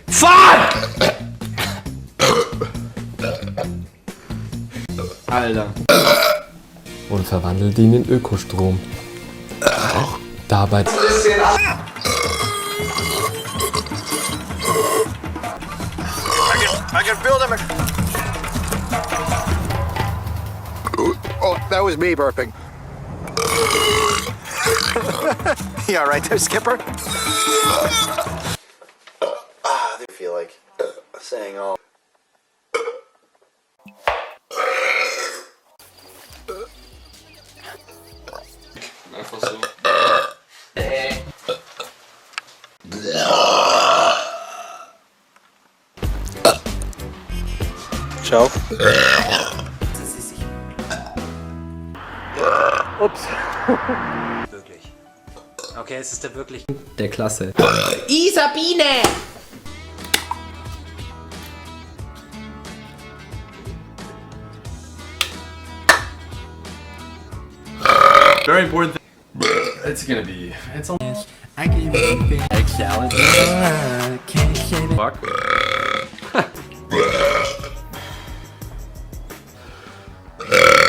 Fuck! Alter. Und verwandelt ihn in Ökostrom. Dabei. I can build him. Oh, that was me burping. Yeah, right there, Skipper. I feel like saying all. Ciao. Ups. Wirklich. Okay, es ist der wirklich. Der Klasse. Isabine! Very important thing. It's gonna be. It's a. I can even egg salad. Can't say that. Fuck.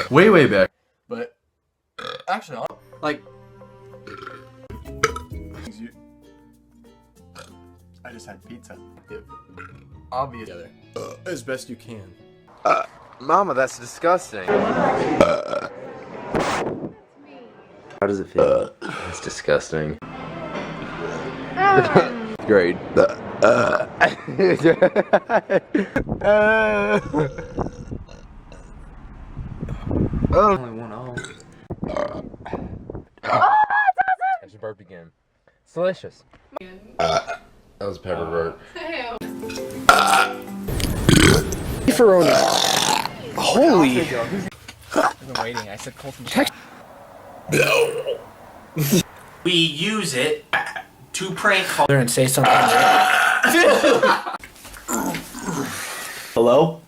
Way back. But actually, like. I just had pizza. Obvious. As best you can. Mama, that's disgusting. How does it feel? It's disgusting. Great. Only one off. I just burped again. It's delicious. That was pepper burp. Holy! I've been waiting. I said Colton. We use it to prank call And say something. Hello?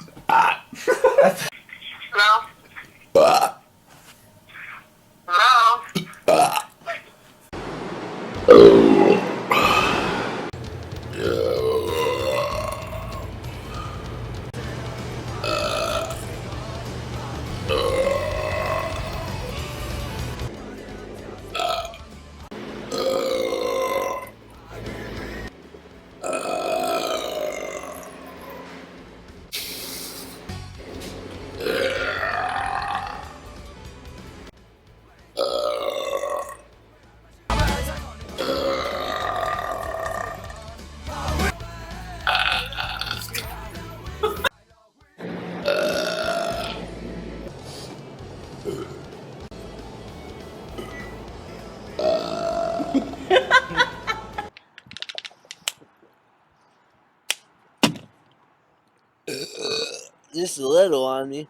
Just a little on me.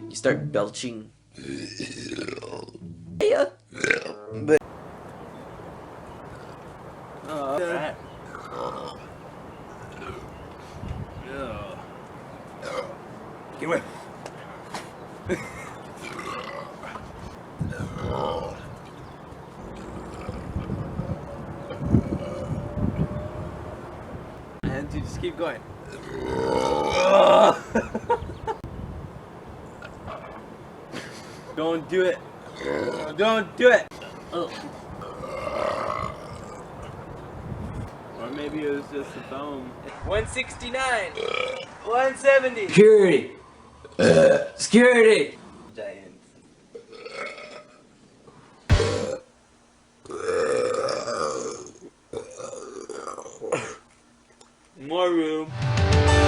You start belching. Yeah. But Get away. and you just keep going. Don't do it. Don't do it. Oh. Or maybe it was just the foam. 169. 170. Security. Security. Giants. More room.